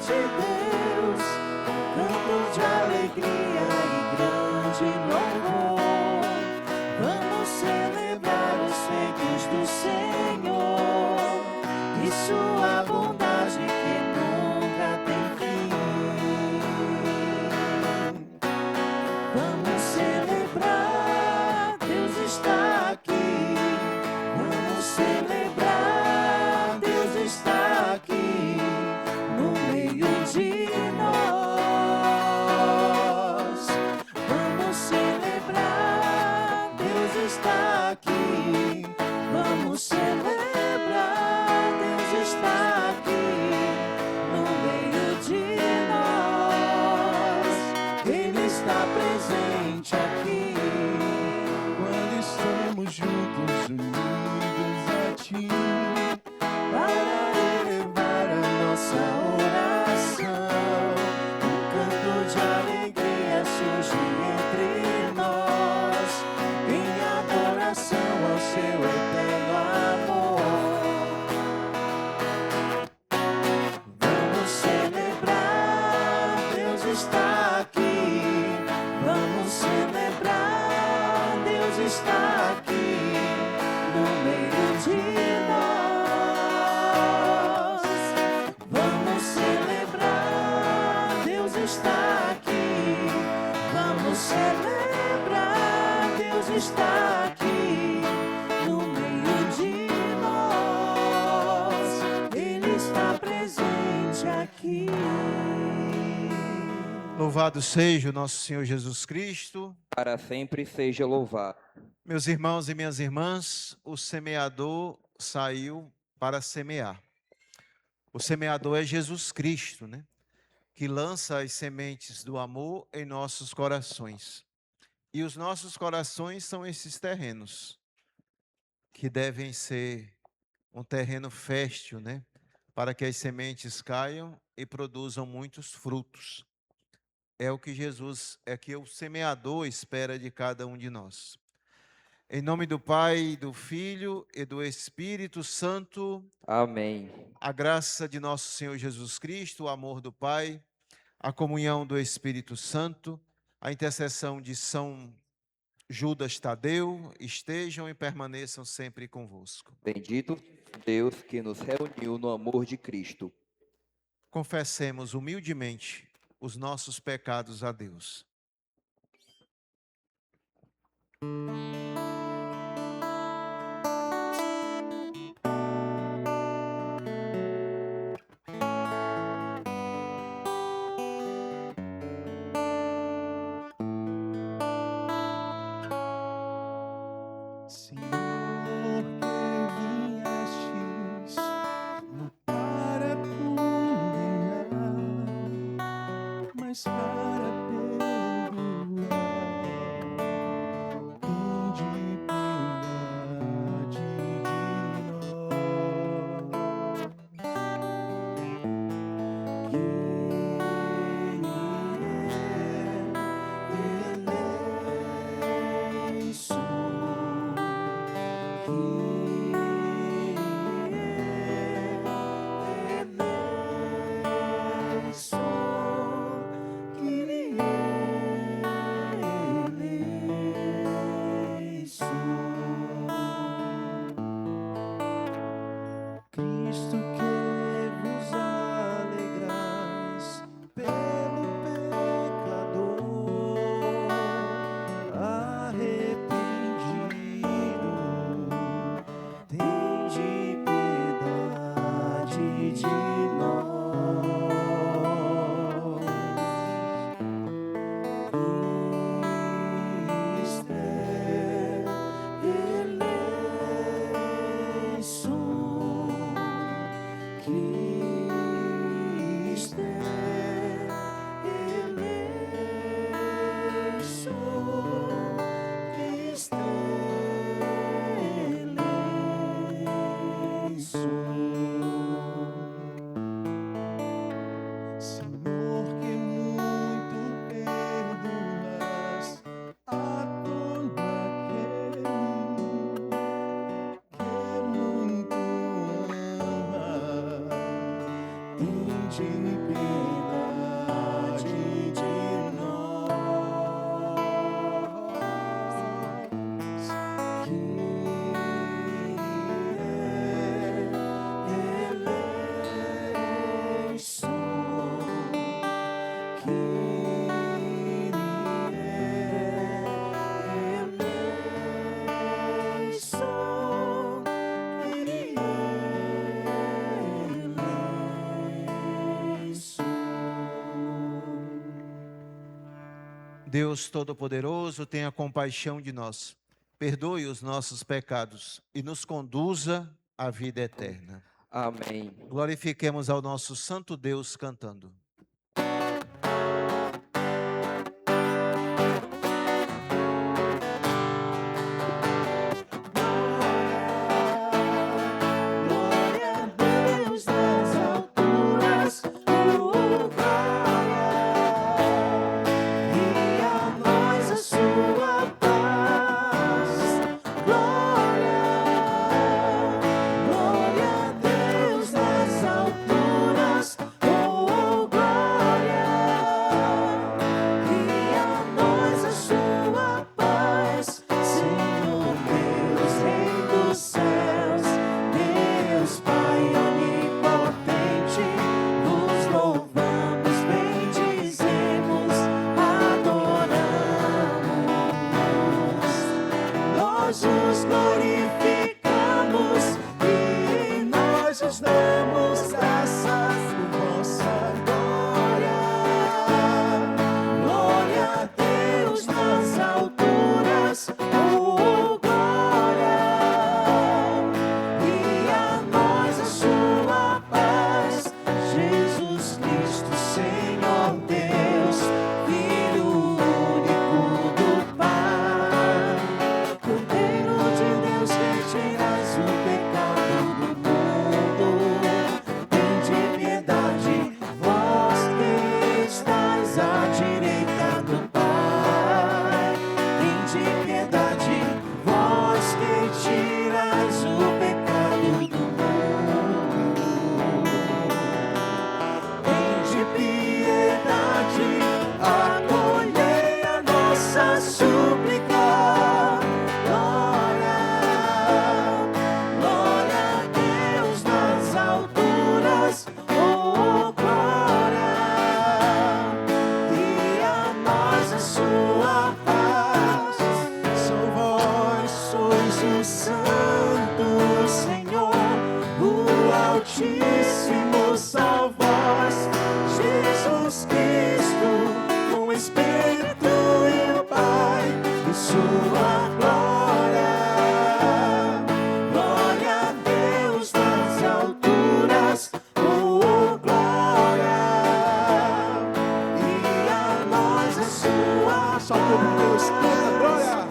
de Deus, canto de alegria e grande louvor. Vamos celebrar os feitos do Senhor e sua bondade que nunca tem fim. Vamos celebrar, Deus está aqui. Vamos celebrar, Deus está aqui no meio de nós. Vamos celebrar, Deus está aqui. Vamos celebrar, Deus está aqui no meio de nós. Ele está presente aqui. Quando estamos juntos, unidos a Ti, Para elevar a nossa oração, um canto de alegria surge entre nós, em adoração ao seu eterno amor. Vamos celebrar, Deus está aqui. Vamos celebrar, Deus está aqui no meio de nós. Vamos celebrar, Deus está aqui. Vamos celebrar, Deus está aqui no meio de nós. Ele está presente aqui. Louvado seja o nosso Senhor Jesus Cristo. Para sempre seja louvado. Meus irmãos e minhas irmãs, o semeador saiu para semear. O semeador é Jesus Cristo, né? Que lança as sementes do amor em nossos corações. E os nossos corações são esses terrenos, que devem ser um terreno fértil, né? Para que as sementes caiam e produzam muitos frutos. É o que o semeador espera de cada um de nós. Em nome do Pai, do Filho e do Espírito Santo, Amém. a graça de nosso Senhor Jesus Cristo, o amor do Pai, a comunhão do Espírito Santo, a intercessão de São Judas Tadeu, estejam e permaneçam sempre convosco. Bendito Deus que nos reuniu no amor de Cristo. Confessemos humildemente os nossos pecados a Deus. Senhor, que viestes não para condenar, mas para perdoar. Tende piedade de Cristo, que vos alegrais pelo pecador arrependido, tende piedade de nós. Cristo eleison, Cristo eleison, Cristo eleison. Senhor, que muito perdoas a todo aquele que muito ama. piedade de nós. Deus Todo-Poderoso, tenha compaixão de nós, perdoe os nossos pecados e nos conduza à vida eterna. Amém. Glorifiquemos ao nosso Santo Deus cantando. Glória a Deus nas alturas, glória, e a nós a sua paz. Glória, glória a Deus nas alturas, glória, e a nós a sua paz. Senhor Deus, Rei dos céus, Deus Pai onipotente, vos louvamos, bendizemos, adoramos. Nós os glorificamos e nós os damos graças por vossa glória. Glória a Deus nas alturas, glória, e a nós a sua paz. Jesus Cristo, Senhor Deus, Filho único do Pai, Cordeiro de Deus que tiras o pecado do mundo. Tende piedade, vós que estáis à direita do Pai. Tende piedade, vós que tirais o pecado do mundo. Tende piedade, acolhei a nossa súplica. Glória, glória a Deus nas alturas, glória, e a nós a sua paz. Só vós sois o Santo Senhor, o Altíssimo, só vós, Jesus Cristo, com o Espírito e o Pai, e sua glória. Glória a Deus nas alturas, glória, e a nós a sua Só por Deus, canta, glória.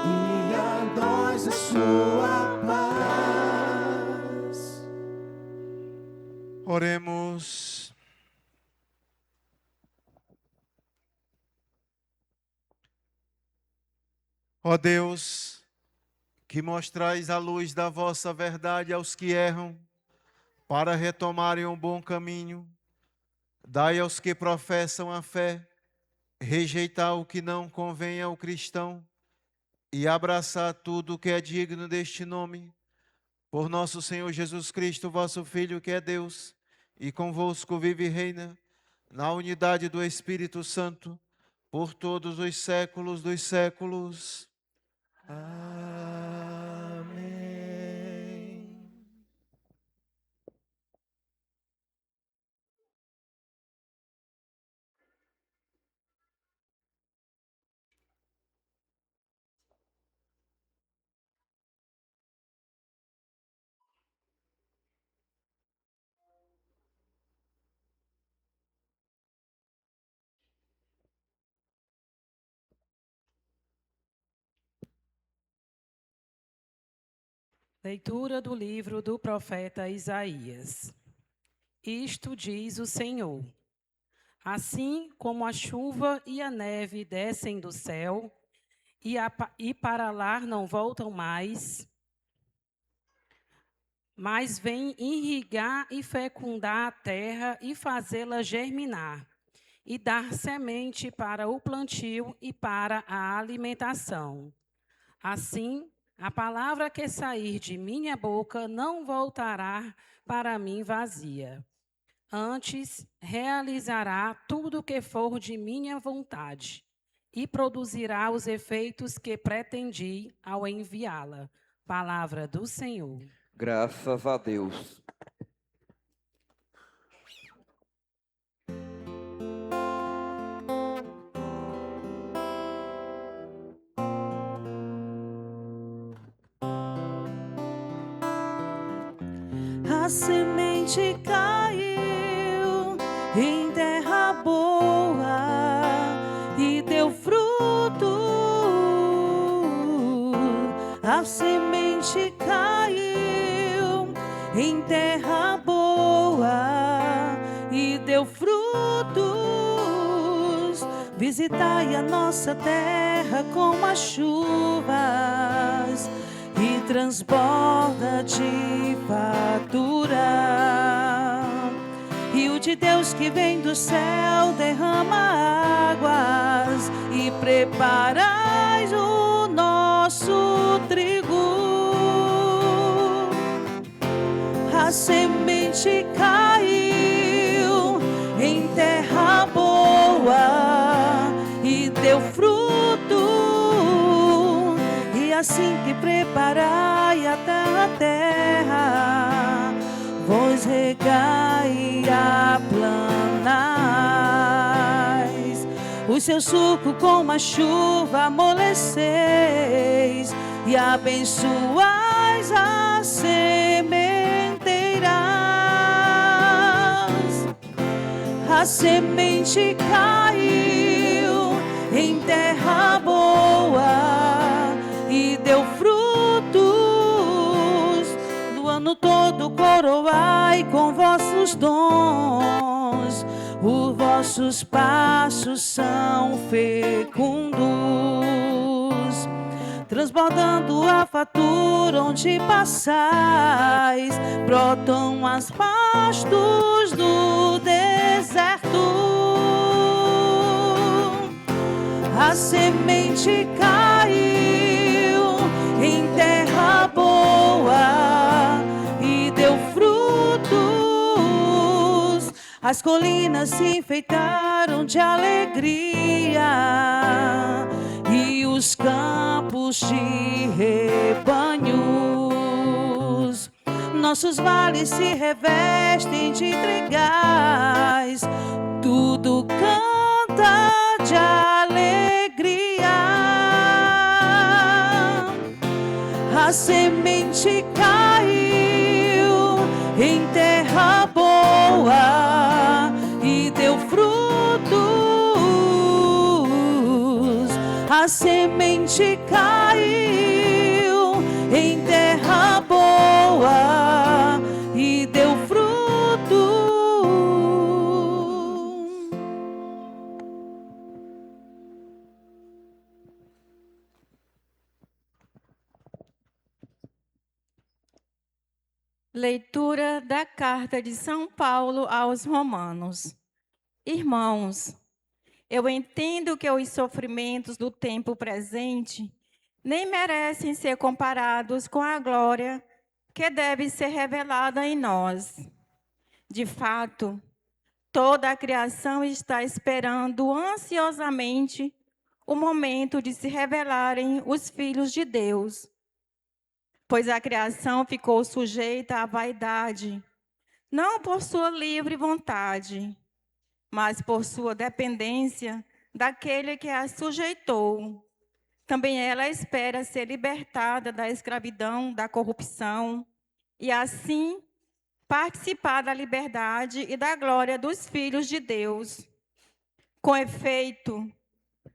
E a nós a sua paz. Oremos. Ó Deus, que mostrais a luz da vossa verdade aos que erram, para retomarem um bom caminho, dai aos que professam a fé, rejeitar o que não convém ao cristão e abraçar tudo o que é digno deste nome. Por nosso Senhor Jesus Cristo, vosso Filho, que é Deus, e convosco vive e reina, na unidade do Espírito Santo, por todos os séculos dos séculos. Amém. Leitura do livro do profeta Isaías. Isto diz o Senhor: Assim como a chuva e a neve descem do céu e para lá não voltam mais, mas vêm irrigar e fecundar a terra e fazê-la germinar, e dar semente para o plantio e para a alimentação. Assim, a palavra que sair de minha boca não voltará para mim vazia. Antes, realizará tudo o que for de minha vontade e produzirá os efeitos que pretendi ao enviá-la. Palavra do Senhor. Graças a Deus. A semente caiu em terra boa e deu fruto. A semente caiu em terra boa e deu frutos. Visitai a nossa terra com as chuvas e transborda de fartura. E o de Deus que vem do céu derrama águas e preparais o nosso trigo. A semente caiu em terra boa e deu fruto. E assim que preparai a terra, vos regai e aplanais. O seu suco com a chuva amoleceis e abençoais as sementeiras. A semente caiu em terra boa e deu frutos. No ano todo coroai com vossos dons. Os vossos passos são fecundos, transbordando a fartura onde passais. Brotam as pastos do deserto. A semente caiu em terra boa e deu frutos. As colinas se enfeitaram de alegria e os campos de rebanhos. Nossos vales se revestem de trigais. Tudo canta de alegria. A semente caiu em terra boa e deu frutos. A semente caiu em terra boa e deu frutos. Leitura da carta de São Paulo aos Romanos. Irmãos, eu entendo que os sofrimentos do tempo presente nem merecem ser comparados com a glória que deve ser revelada em nós. De fato, toda a criação está esperando ansiosamente o momento de se revelarem os filhos de Deus. Pois a criação ficou sujeita à vaidade, não por sua livre vontade, mas por sua dependência daquele que a sujeitou. Também ela espera ser libertada da escravidão, da corrupção, e assim participar da liberdade e da glória dos filhos de Deus. Com efeito,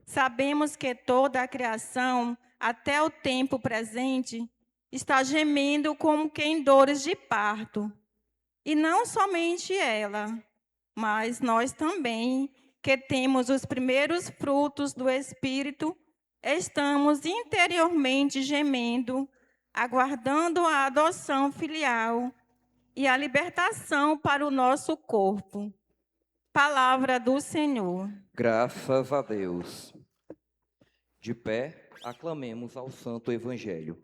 sabemos que toda a criação, até o tempo presente, está gemendo como que em dores de parto. E não somente ela, mas nós também, que temos os primeiros frutos do Espírito, estamos interiormente gemendo, aguardando a adoção filial e a libertação para o nosso corpo. Palavra do Senhor. Graças a Deus. De pé, aclamemos ao Santo Evangelho.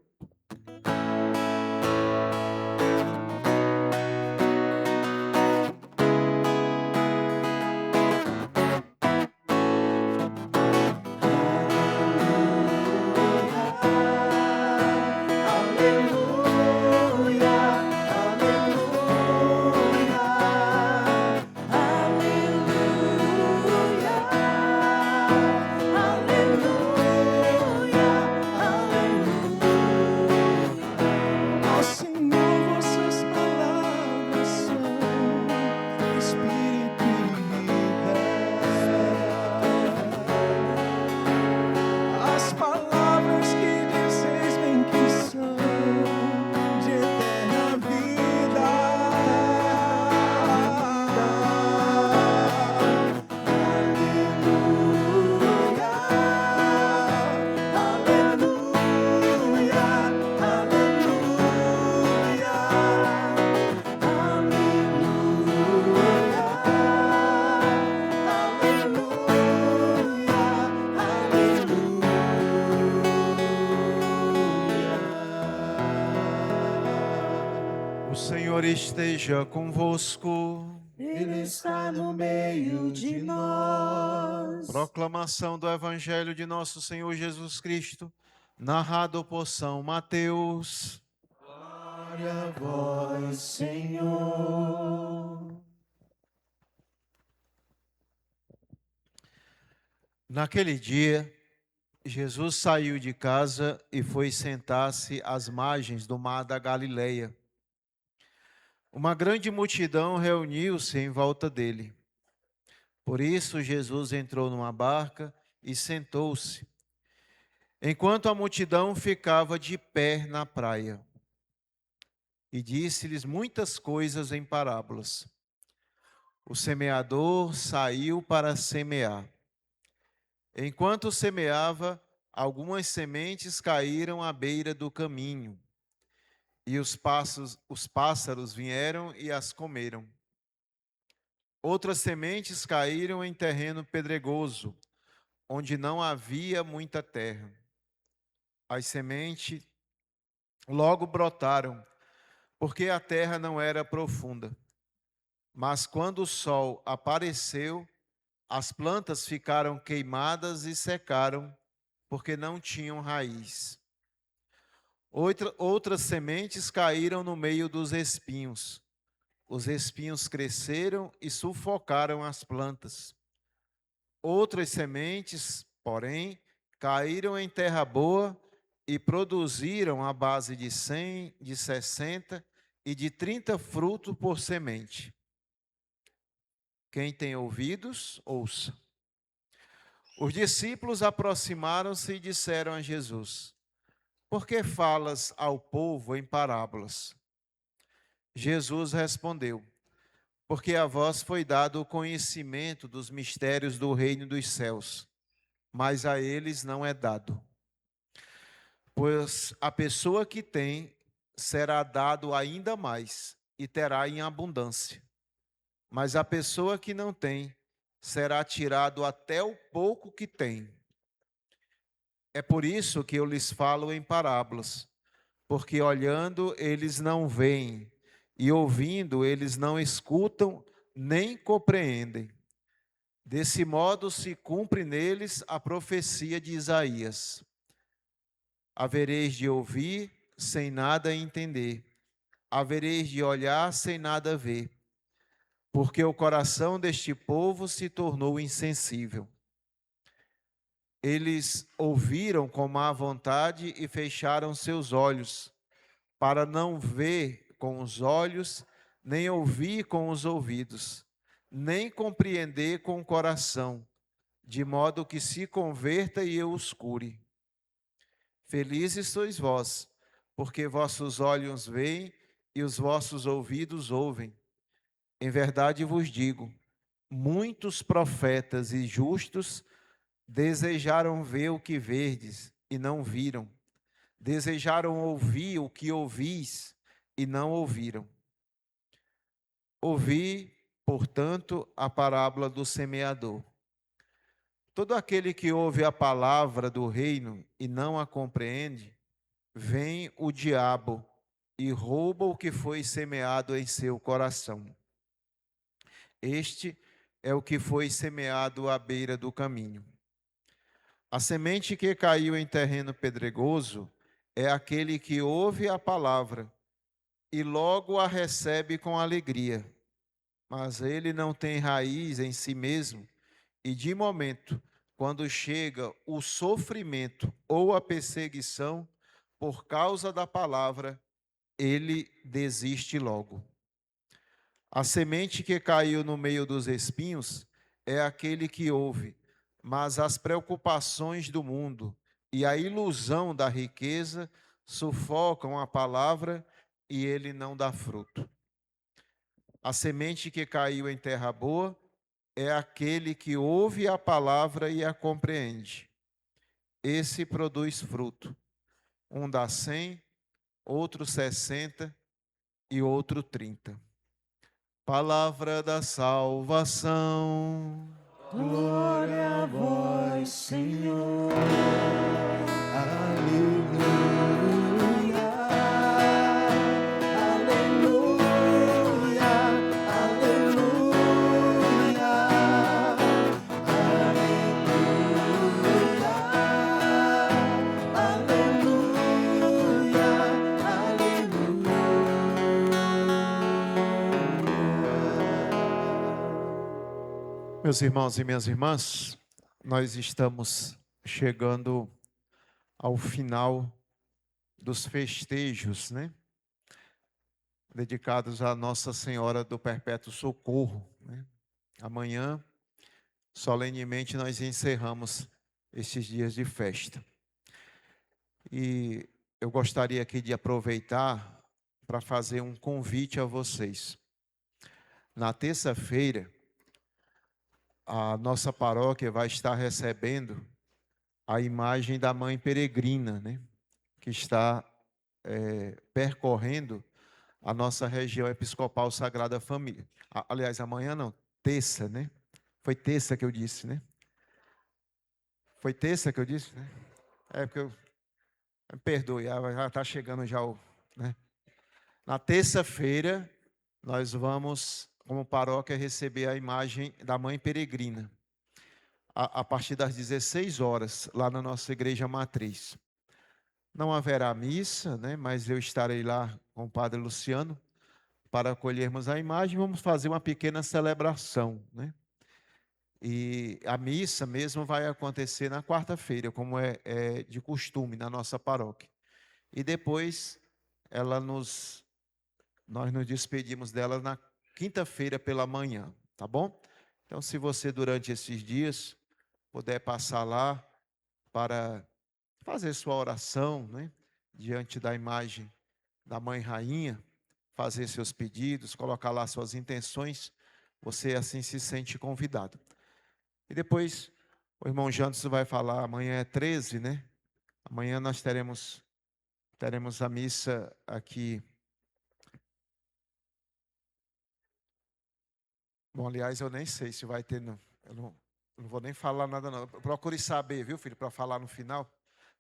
Ó Senhor, vossas palavras são Espírito e vida. As palavras que dizeis bem que são de eterna vida. Aleluia, O Senhor esteja convosco. Ele está no meio de nós. Proclamação do Evangelho de nosso Senhor Jesus Cristo, narrado por São Mateus. Glória a vós, Senhor. Naquele dia, Jesus saiu de casa e foi sentar-se às margens do mar da Galileia. Uma grande multidão reuniu-se em volta dele. Por isso, Jesus entrou numa barca e sentou-se, enquanto a multidão ficava de pé na praia. E disse-lhes muitas coisas em parábolas. O semeador saiu para semear. Enquanto semeava, algumas sementes caíram à beira do caminho, e os pássaros vieram e as comeram. Outras sementes caíram em terreno pedregoso, onde não havia muita terra. As sementes logo brotaram, porque a terra não era profunda. Mas quando o sol apareceu, as plantas ficaram queimadas e secaram, porque não tinham raiz. Outras sementes caíram no meio dos espinhos. Os espinhos cresceram e sufocaram as plantas. Outras sementes, porém, caíram em terra boa e produziram à base de 100, de 60 e de 30 frutos por semente. Quem tem ouvidos, ouça. Os discípulos aproximaram-se e disseram a Jesus: Por que falas ao povo em parábolas? Jesus respondeu: Porque a vós foi dado o conhecimento dos mistérios do reino dos céus, mas a eles não é dado. Pois a pessoa que tem será dado ainda mais e terá em abundância. Mas a pessoa que não tem será tirado até o pouco que tem. É por isso que eu lhes falo em parábolas, porque olhando eles não veem, e ouvindo eles não escutam, nem compreendem. Desse modo se cumpre neles a profecia de Isaías. Havereis de ouvir sem nada entender, havereis de olhar sem nada ver, porque o coração deste povo se tornou insensível. Eles ouviram com má vontade e fecharam seus olhos, para não ver com os olhos, nem ouvir com os ouvidos, nem compreender com o coração, de modo que se converta e eu os cure. Felizes sois vós, porque vossos olhos veem e os vossos ouvidos ouvem. Em verdade vos digo, muitos profetas e justos desejaram ver o que verdes e não viram. Desejaram ouvir o que ouvis e não ouviram. Ouvi, portanto, a parábola do semeador. Todo aquele que ouve a palavra do reino e não a compreende, vem o diabo e rouba o que foi semeado em seu coração. Este é o que foi semeado à beira do caminho. A semente que caiu em terreno pedregoso é aquele que ouve a palavra e logo a recebe com alegria, mas ele não tem raiz em si mesmo e, de momento, quando chega o sofrimento ou a perseguição por causa da palavra, ele desiste logo. A semente que caiu no meio dos espinhos é aquele que ouve, mas as preocupações do mundo e a ilusão da riqueza sufocam a palavra e ele não dá fruto. A semente que caiu em terra boa é aquele que ouve a palavra e a compreende. Esse produz fruto. Um dá 100, outro 60 e outro 30. Palavra da salvação. Glória a vós, Senhor. Aleluia. Aleluia. Aleluia. Aleluia. Aleluia. Meus irmãos e minhas irmãs, nós estamos chegando ao final dos festejos, né? Dedicados à Nossa Senhora do Perpétuo Socorro, né? Amanhã, solenemente, nós encerramos estes dias de festa. E eu gostaria aqui de aproveitar para fazer um convite a vocês. Na terça-feira, a nossa paróquia vai estar recebendo a imagem da Mãe Peregrina, né? Que está percorrendo a nossa região episcopal Sagrada Família. Aliás, amanhã não, terça, né? Foi terça que eu disse, né? Foi terça que eu disse, né? É porque me perdoe, já está chegando já o... né? Na terça-feira, nós vamos, como paróquia, receber a imagem da Mãe Peregrina, a partir das 16 horas, lá na nossa igreja matriz. Não haverá missa, né, mas eu estarei lá com o padre Luciano para acolhermos a imagem. Vamos fazer uma pequena celebração, né? E a missa mesmo vai acontecer na quarta-feira, como é de costume na nossa paróquia. E depois nós nos despedimos dela na quinta-feira pela manhã, tá bom? Então, se você durante esses dias puder passar lá para fazer sua oração, né, diante da imagem da Mãe Rainha, fazer seus pedidos, colocar lá suas intenções, você assim se sente convidado. E depois o irmão Janderson vai falar, amanhã é 13, né? Amanhã nós teremos a missa aqui. Bom, aliás, eu nem sei se vai ter, não. Eu não vou nem falar nada, não. Procure saber, viu, filho, para falar no final,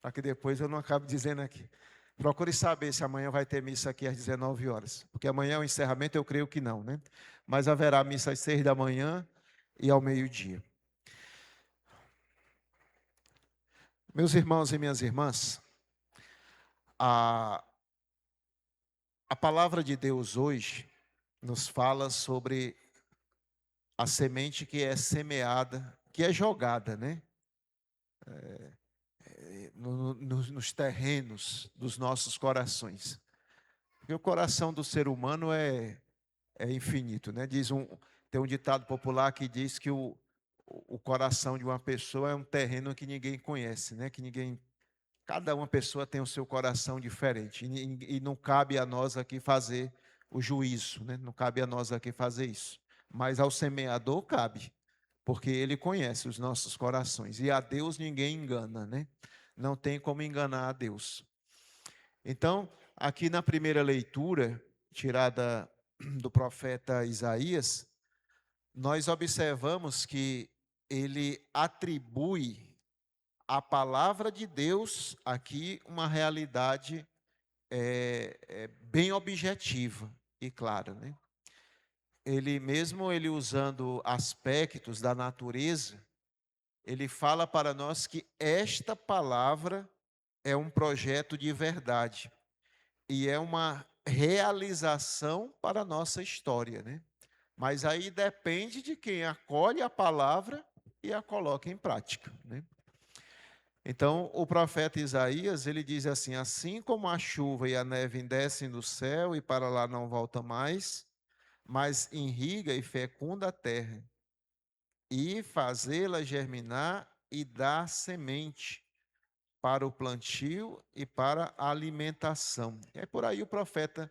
para que depois eu não acabe dizendo aqui. Procure saber se amanhã vai ter missa aqui às 19 horas. Porque amanhã é o encerramento, eu creio que não, né? Mas haverá missa às 6 da manhã e ao meio-dia. Meus irmãos e minhas irmãs, a palavra de Deus hoje nos fala sobre a semente que é semeada, que é jogada, né? Nos terrenos dos nossos corações. Porque o coração do ser humano é infinito, né? Tem um ditado popular que diz que o coração de uma pessoa é um terreno que ninguém conhece, né? Cada uma pessoa tem o seu coração diferente e não cabe a nós aqui fazer o juízo, né? Não cabe a nós aqui fazer isso. mas ao semeador cabe, porque ele conhece os nossos corações. E a Deus ninguém engana, né? Não tem como enganar a Deus. Então, aqui na primeira leitura, tirada do profeta Isaías, nós observamos que ele atribui à palavra de Deus aqui uma realidade bem objetiva e clara, né? Ele usando aspectos da natureza, ele fala para nós que esta palavra é um projeto de verdade e é uma realização para a nossa história, né? Mas aí depende de quem acolhe a palavra e a coloca em prática, né? Então, o profeta Isaías, ele diz assim: assim como a chuva e a neve descem do céu e para lá não volta mais, mas irriga e fecunda a terra, e fazê-la germinar e dar semente para o plantio e para a alimentação. É por aí o profeta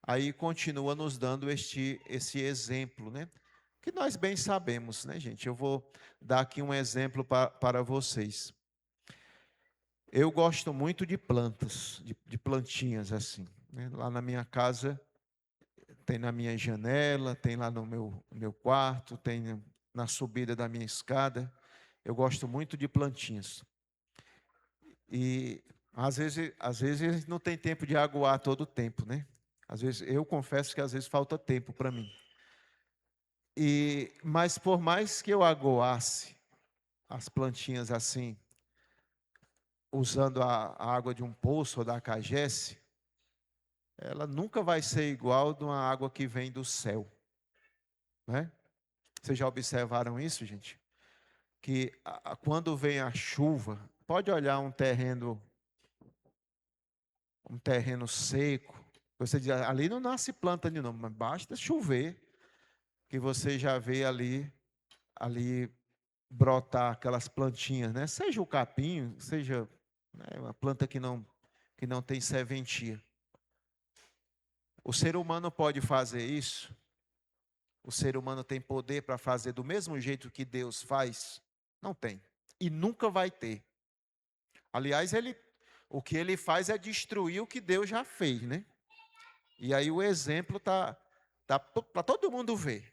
aí continua nos dando esse exemplo, né? Que nós bem sabemos, né, gente? Eu vou dar aqui um exemplo para vocês. Eu gosto muito de plantas, de plantinhas assim, né? Lá na minha casa, tem na minha janela, tem lá no meu quarto, tem na subida da minha escada. Eu gosto muito de plantinhas. E às vezes não tem tempo de aguar todo o tempo, né? Às vezes, eu confesso que às vezes falta tempo para mim. Mas por mais que eu aguasse as plantinhas assim, usando a água de um poço ou da cagesse, ela nunca vai ser igual de uma água que vem do céu, né? Vocês já observaram isso, gente? Que quando vem a chuva, pode olhar um terreno seco, você diz, ali não nasce planta nenhuma, mas basta chover, que você já vê ali brotar aquelas plantinhas, né? Seja o capim, seja, né, uma planta que não tem serventia. O ser humano pode fazer isso? O ser humano tem poder para fazer do mesmo jeito que Deus faz? Não tem. E nunca vai ter. Aliás, o que ele faz é destruir o que Deus já fez, né? E aí o exemplo tá para todo mundo ver.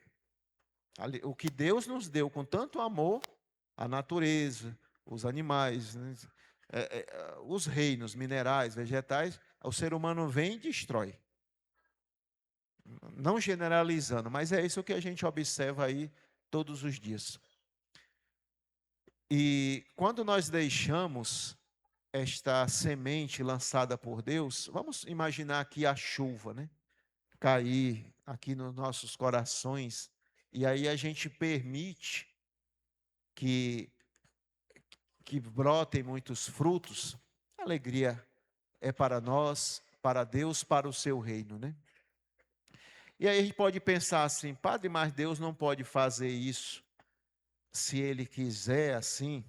O que Deus nos deu com tanto amor, a natureza, os animais, né? Os reinos, minerais, vegetais, o ser humano vem e destrói. Não generalizando, mas é isso que a gente observa aí todos os dias. E quando nós deixamos esta semente lançada por Deus, vamos imaginar aqui a chuva, né? Cair aqui nos nossos corações, e aí a gente permite que brotem muitos frutos. A alegria é para nós, para Deus, para o seu reino, né? E aí a gente pode pensar assim, padre, mas Deus não pode fazer isso se Ele quiser assim,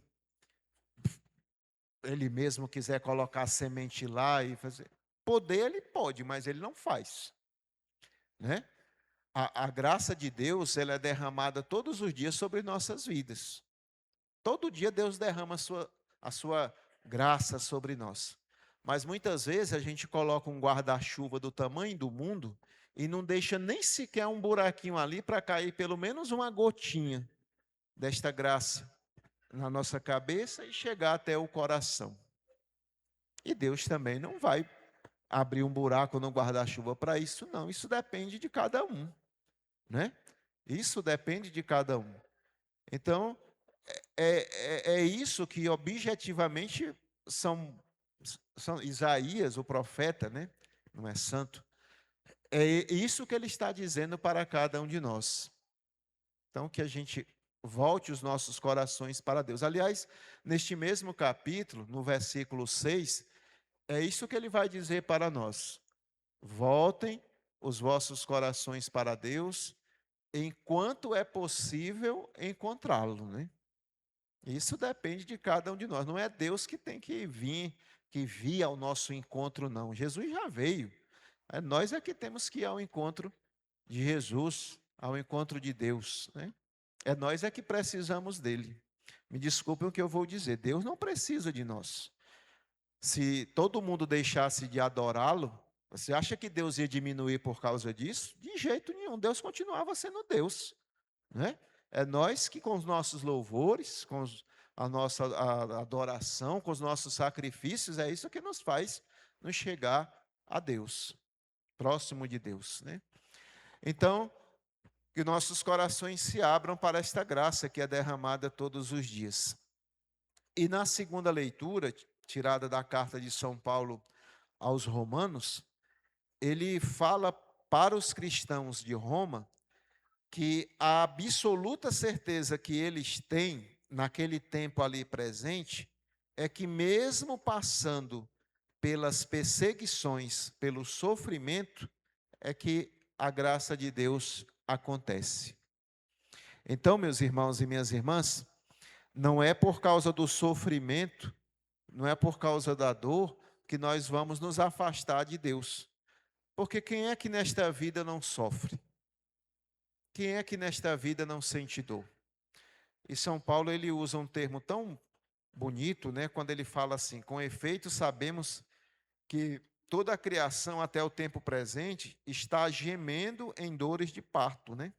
Ele mesmo quiser colocar a semente lá e fazer. Poder Ele pode, mas Ele não faz, né? A graça de Deus, ela é derramada todos os dias sobre nossas vidas. Todo dia Deus derrama a sua graça sobre nós. Mas muitas vezes a gente coloca um guarda-chuva do tamanho do mundo e não deixa nem sequer um buraquinho ali para cair pelo menos uma gotinha desta graça na nossa cabeça e chegar até o coração. E Deus também não vai abrir um buraco no guarda-chuva para isso, não. Isso depende de cada um, né? Isso depende de cada um. Então, é isso que objetivamente são Isaías, o profeta, né? Não é santo. É isso que ele está dizendo para cada um de nós. Então, que a gente volte os nossos corações para Deus. Aliás, neste mesmo capítulo, no versículo 6, é isso que ele vai dizer para nós. Voltem os vossos corações para Deus, enquanto é possível encontrá-lo, né? Isso depende de cada um de nós. Não é Deus que tem que vir ao nosso encontro, não. Jesus já veio. Nós é que temos que ir ao encontro de Jesus. ao encontro de Deus, né? Nós que precisamos dele. Me desculpem o que eu vou dizer, Deus não precisa de nós. Se todo mundo deixasse de adorá-lo, você acha que Deus ia diminuir por causa disso? De jeito nenhum, Deus continuava sendo Deus, né? É nós que com os nossos louvores, a nossa adoração, com os nossos sacrifícios, é isso que nos faz nos chegar a Deus, próximo de Deus, né? Então, que nossos corações se abram para esta graça que é derramada todos os dias. E na segunda leitura, tirada da carta de São Paulo aos Romanos, ele fala para os cristãos de Roma que a absoluta certeza que eles têm naquele tempo ali presente é que mesmo passando pelas perseguições, pelo sofrimento, é que a graça de Deus acontece. Então, meus irmãos e minhas irmãs, não é por causa do sofrimento, não é por causa da dor que nós vamos nos afastar de Deus. Porque quem é que nesta vida não sofre? Quem é que nesta vida não sente dor? E São Paulo ele usa um termo tão bonito, né, quando ele fala assim: com efeito sabemos que toda a criação até o tempo presente está gemendo em dores de parto, né?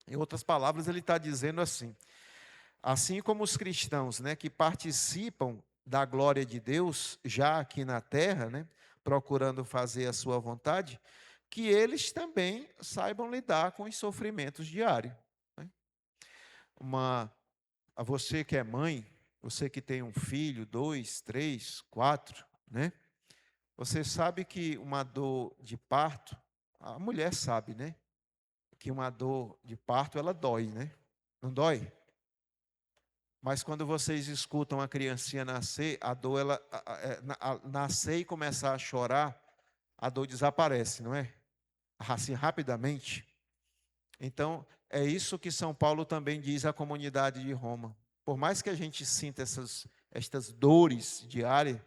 Em outras palavras, ele está dizendo assim como os cristãos, né, que participam da glória de Deus já aqui na terra, né, procurando fazer a sua vontade, que eles também saibam lidar com os sofrimentos diários, né? A você que é mãe, você que tem um filho, 2, 3, 4, né? Você sabe que uma dor de parto, a mulher sabe, né? Que uma dor de parto, ela dói, né? Não dói? Mas quando vocês escutam a criancinha nascer, a dor, nascer e começar a chorar, a dor desaparece, não é? Assim, rapidamente. Então, é isso que São Paulo também diz à comunidade de Roma. Por mais que a gente sinta estas dores diárias,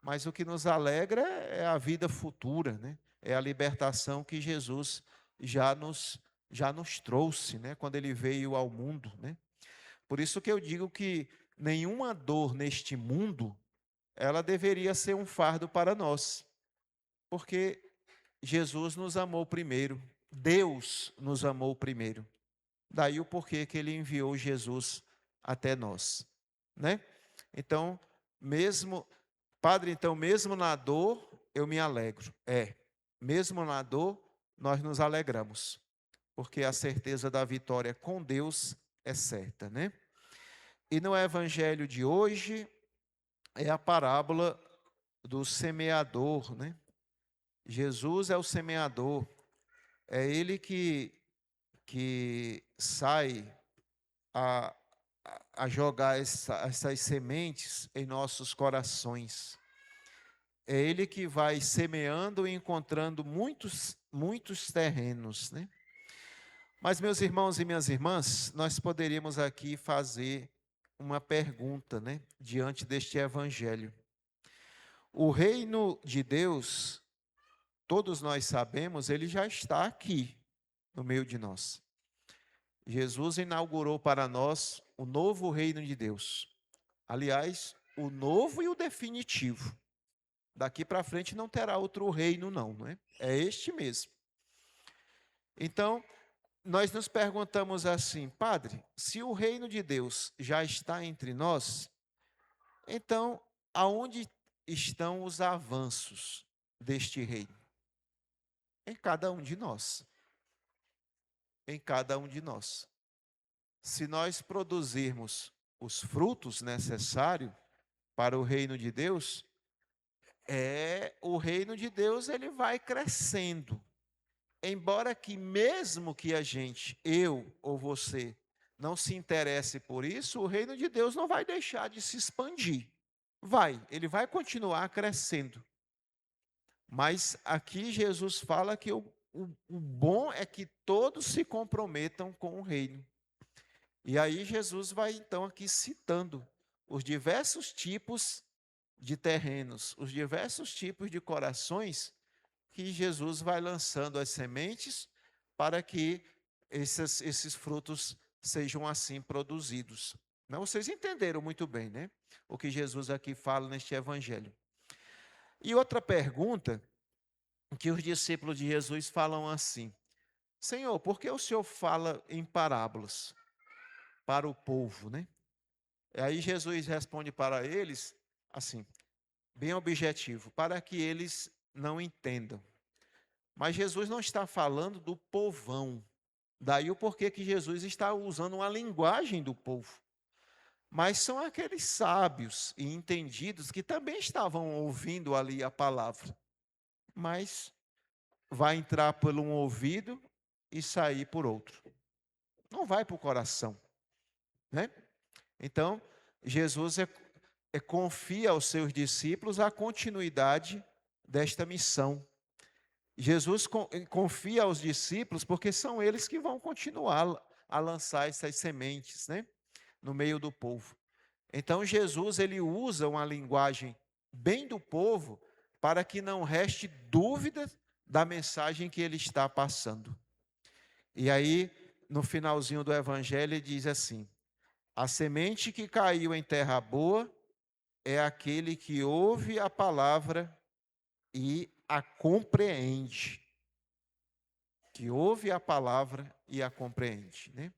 mas o que nos alegra é a vida futura, né? É a libertação que Jesus já nos trouxe, né? Quando ele veio ao mundo, né? Por isso que eu digo que nenhuma dor neste mundo, ela deveria ser um fardo para nós. Porque Jesus nos amou primeiro, Deus nos amou primeiro. Daí o porquê que ele enviou Jesus até nós, né? Então, Padre, mesmo na dor, eu me alegro. Mesmo na dor, nós nos alegramos, porque a certeza da vitória com Deus é certa, né? E no evangelho de hoje, é a parábola do semeador, né? Jesus é o semeador, é ele que sai a jogar essas sementes em nossos corações. É ele que vai semeando e encontrando muitos terrenos, né? Mas, meus irmãos e minhas irmãs, nós poderíamos aqui fazer uma pergunta, né, diante deste evangelho. O reino de Deus, todos nós sabemos, ele já está aqui no meio de nós. Jesus inaugurou para nós o novo reino de Deus. Aliás, o novo e o definitivo. Daqui para frente não terá outro reino, não é? É este mesmo. Então, nós nos perguntamos assim: Padre, se o reino de Deus já está entre nós, então, aonde estão os avanços deste reino? Em cada um de nós. Em cada um de nós. Se nós produzirmos os frutos necessários para o reino de Deus, o reino de Deus ele vai crescendo. Embora que mesmo que a gente, eu ou você, não se interesse por isso, o reino de Deus não vai deixar de se expandir. Ele vai continuar crescendo. Mas aqui Jesus fala que o bom é que todos se comprometam com o reino. E aí Jesus vai então aqui citando os diversos tipos de terrenos, os diversos tipos de corações que Jesus vai lançando as sementes para que esses frutos sejam assim produzidos. Não, vocês entenderam muito bem, né? O que Jesus aqui fala neste evangelho. E outra pergunta, que os discípulos de Jesus falam assim: Senhor, por que o Senhor fala em parábolas para o povo, né? E aí Jesus responde para eles assim, bem objetivo, para que eles não entendam. Mas Jesus não está falando do povão. Daí o porquê que Jesus está usando uma linguagem do povo. Mas são aqueles sábios e entendidos que também estavam ouvindo ali a palavra. Mas vai entrar por um ouvido e sair por outro. Não vai para o coração, né? Então, Jesus confia aos seus discípulos a continuidade desta missão. Jesus confia aos discípulos porque são eles que vão continuar a lançar essas sementes, né, no meio do povo. Então Jesus ele usa uma linguagem bem do povo para que não reste dúvida da mensagem que ele está passando. E aí, no finalzinho do evangelho, ele diz assim: a semente que caiu em terra boa é aquele que ouve a palavra e a compreende. Que ouve a palavra e a compreende, né?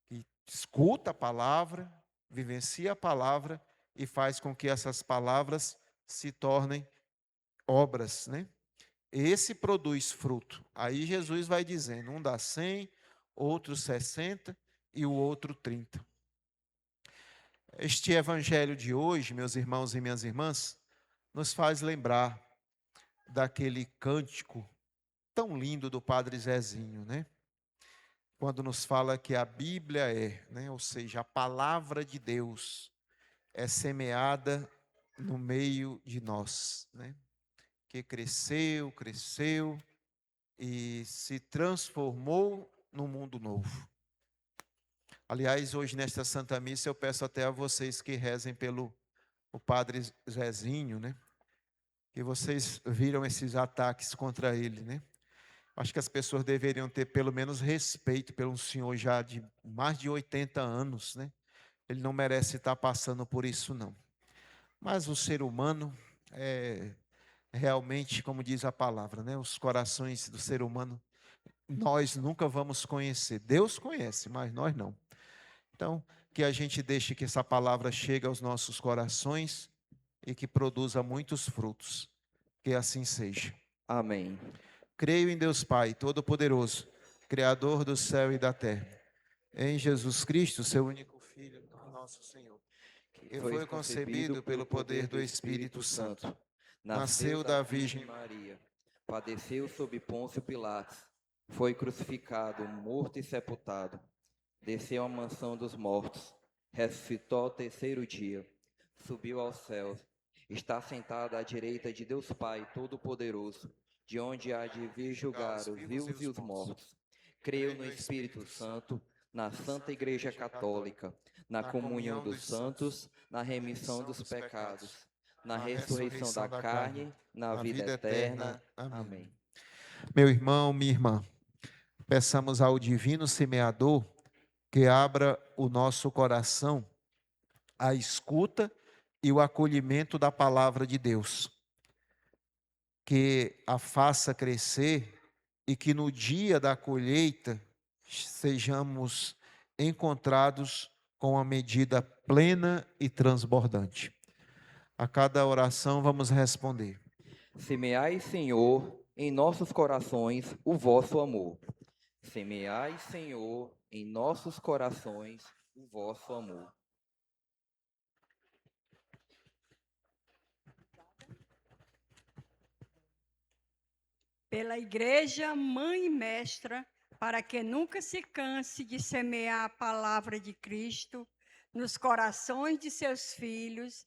Que escuta a palavra, vivencia a palavra e faz com que essas palavras se tornem obras, né? Esse produz fruto. Aí Jesus vai dizendo, um dá 100, outro 60 e o outro 30. Este evangelho de hoje, meus irmãos e minhas irmãs, nos faz lembrar daquele cântico tão lindo do Padre Zezinho, né? Quando nos fala que a Bíblia né? Ou seja, a palavra de Deus é semeada no meio de nós, né? Que cresceu e se transformou num mundo novo. Aliás, hoje nesta Santa Missa eu peço até a vocês que rezem pelo o Padre Zezinho, né? Que vocês viram esses ataques contra ele, né? Acho que as pessoas deveriam ter pelo menos respeito pelo senhor já de mais de 80 anos, né? Ele não merece estar passando por isso, não. Mas o ser humano é realmente, como diz a palavra, né? Os corações do ser humano, nós nunca vamos conhecer. Deus conhece, mas nós não. Então, que a gente deixe que essa palavra chegue aos nossos corações e que produza muitos frutos. Que assim seja. Amém. Creio em Deus Pai, Todo-Poderoso, Criador do céu e da terra, em Jesus Cristo, seu único Filho, nosso Senhor, que foi concebido pelo poder do Espírito Santo, nasceu da Virgem Maria, padeceu sob Pôncio Pilatos, foi crucificado, morto e sepultado, desceu à mansão dos mortos, ressuscitou ao terceiro dia, subiu aos céus, está sentado à direita de Deus Pai Todo-Poderoso, de onde há de vir julgar os vivos e os mortos. Creio no Espírito Santo, na Santa Igreja Católica, na comunhão dos santos, na remissão dos pecados, na ressurreição da carne, na vida eterna. Amém. Meu irmão, minha irmã, peçamos ao Divino Semeador que abra o nosso coração à escuta e o acolhimento da palavra de Deus. Que a faça crescer e que no dia da colheita sejamos encontrados com a medida plena e transbordante. A cada oração vamos responder. Semeai, Senhor, em nossos corações o vosso amor. Semeai, Senhor, em nossos corações o vosso amor. Pela Igreja, Mãe e Mestra, para que nunca se canse de semear a palavra de Cristo nos corações de seus filhos,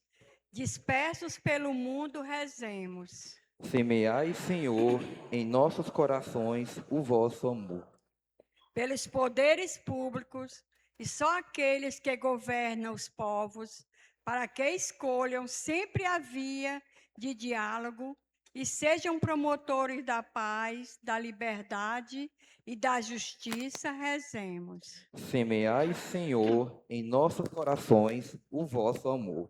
dispersos pelo mundo, rezemos. Semeai, Senhor, em nossos corações o vosso amor. Pelos poderes públicos e só aqueles que governam os povos, para que escolham sempre a via de diálogo e sejam promotores da paz, da liberdade e da justiça. Rezemos. Semeai, Senhor, em nossos corações o vosso amor.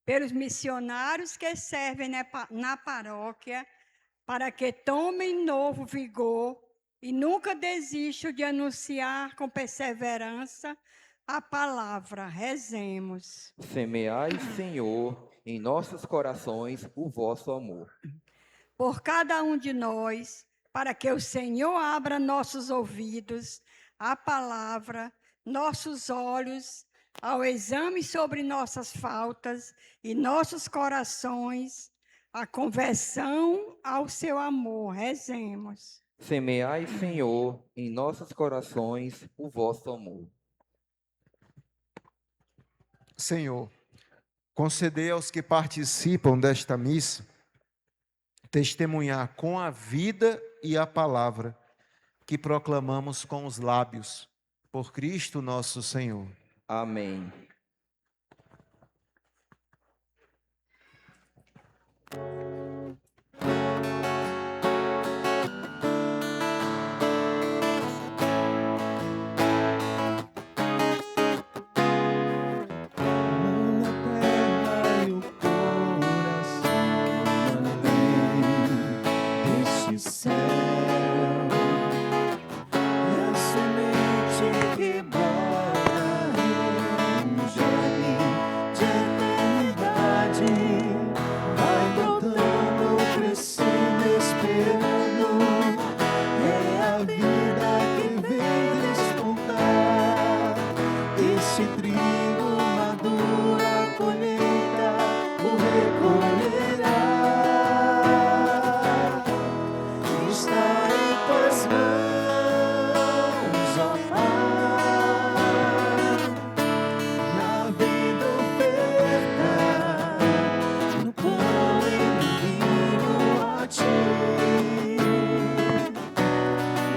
Pelos missionários que servem na paróquia, para que tomem novo vigor e nunca desistam de anunciar com perseverança a palavra. Rezemos. Semeai, Senhor, em nossos corações o vosso amor. Por cada um de nós, para que o Senhor abra nossos ouvidos à palavra, nossos olhos ao exame sobre nossas faltas e nossos corações à conversão ao seu amor. Rezemos. Semeai, Senhor, em nossos corações o vosso amor. Senhor, concedei aos que participam desta missa testemunhar com a vida e a palavra que proclamamos com os lábios, por Cristo nosso Senhor. Amém. Na terra e o coração além deste céu, e a semente que brota em um jardim de eternidade vai brotando, crescendo, esperando. É a vida que vem despontar. Esse trigo madura, a colheita o recolherá. Está em tuas mãos, ó Pai, na vida oferta, no pão e no vinho a ti.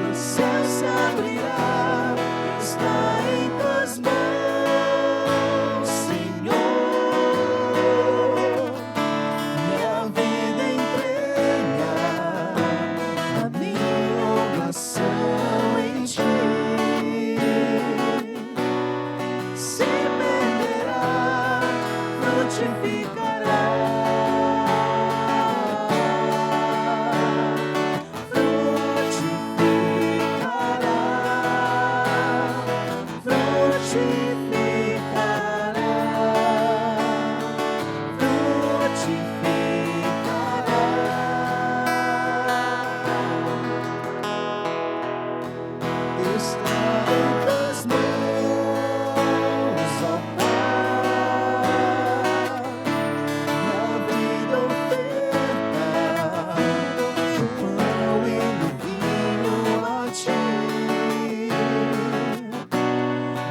O céu se abrirá, está em tuas mãos, Senhor. Minha vida entrega, a minha oração em ti. Se perderá, frutificará.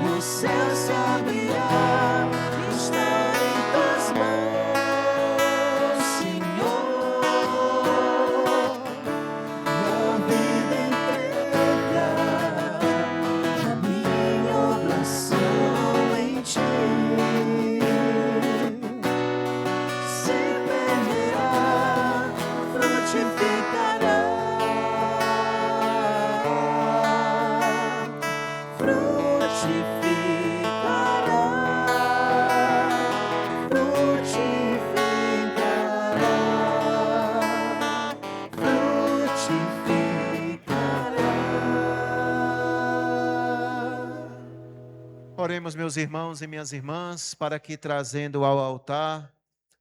O céu se abrirá, está em tuas mãos, Senhor. Minha vida entrega, a minha oração em ti. Se perderá, frutificará. Oremos, meus irmãos e minhas irmãs, para que, trazendo ao altar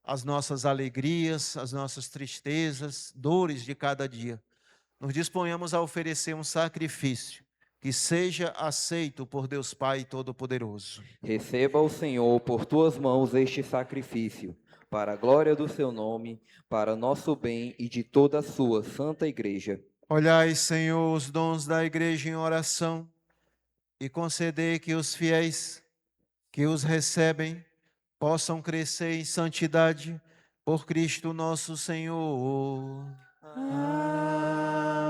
as nossas alegrias, as nossas tristezas, dores de cada dia, nos disponhamos a oferecer um sacrifício que seja aceito por Deus Pai Todo-Poderoso. Receba o Senhor por tuas mãos este sacrifício, para a glória do seu nome, para nosso bem e de toda a sua santa igreja. Olhai, Senhor, os dons da igreja em oração e concedei que os fiéis que os recebem possam crescer em santidade por Cristo nosso Senhor.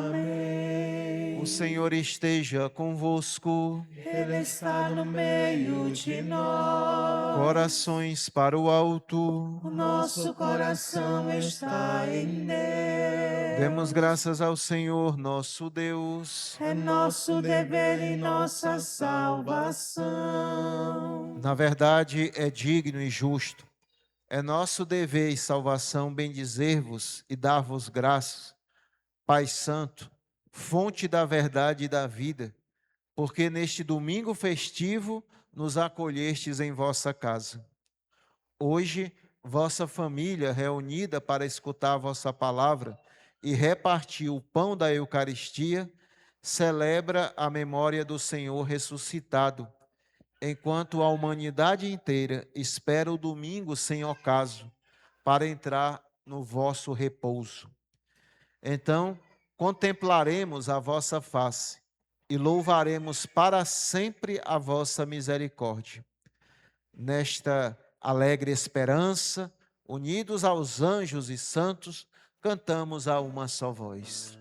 Amém. O Senhor esteja convosco. Ele está no meio de nós. Corações para o alto. O nosso coração está em Deus. Demos graças ao Senhor nosso Deus. É nosso dever e nossa salvação. Na verdade, é digno e justo. É nosso dever e salvação bendizer-vos e dar-vos graças, Pai Santo, fonte da verdade e da vida, porque neste domingo festivo nos acolhestes em vossa casa. Hoje, vossa família, reunida para escutar a vossa palavra e repartir o pão da Eucaristia, celebra a memória do Senhor ressuscitado, enquanto a humanidade inteira espera o domingo sem ocaso para entrar no vosso repouso. Então, contemplaremos a vossa face e louvaremos para sempre a vossa misericórdia. Nesta alegre esperança, unidos aos anjos e santos, cantamos a uma só voz.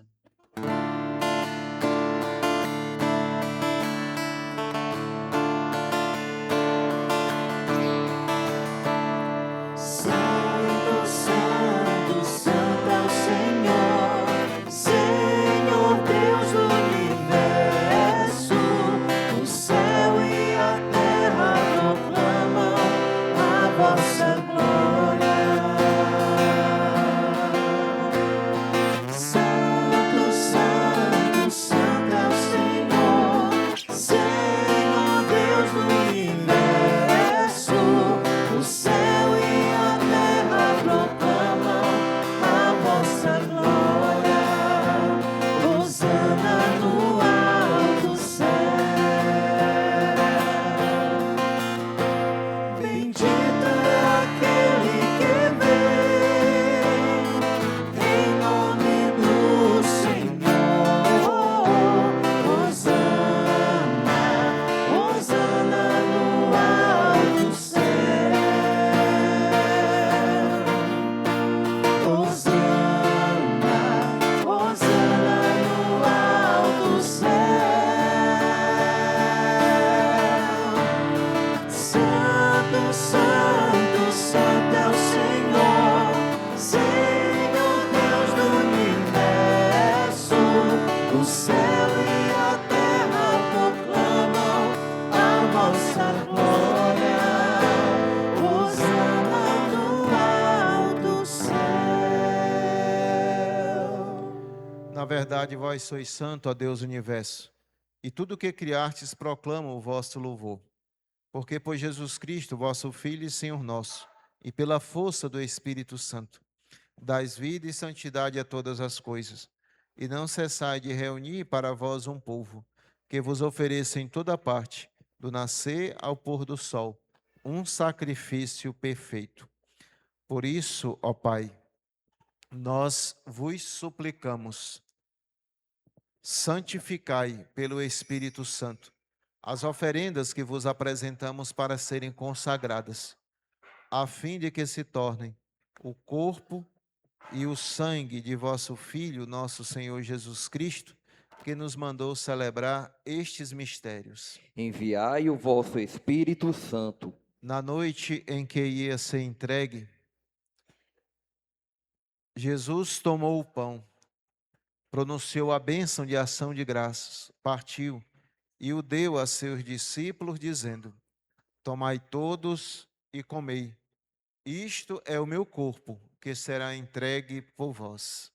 Na verdade, vós sois santo, ó Deus universo, e tudo o que criastes proclama o vosso louvor. Porque por Jesus Cristo, vosso Filho e Senhor nosso, e pela força do Espírito Santo, dais vida e santidade a todas as coisas, e não cessai de reunir para vós um povo, que vos ofereça em toda parte, do nascer ao pôr do sol, um sacrifício perfeito. Por isso, ó Pai, nós vos suplicamos, santificai pelo Espírito Santo as oferendas que vos apresentamos para serem consagradas, a fim de que se tornem o corpo e o sangue de vosso Filho, nosso Senhor Jesus Cristo, que nos mandou celebrar estes mistérios. Enviai o vosso Espírito Santo. Na noite em que ia ser entregue, Jesus tomou o pão, pronunciou a bênção de ação de graças, partiu e o deu a seus discípulos, dizendo: tomai todos e comei. Isto é o meu corpo, que será entregue por vós.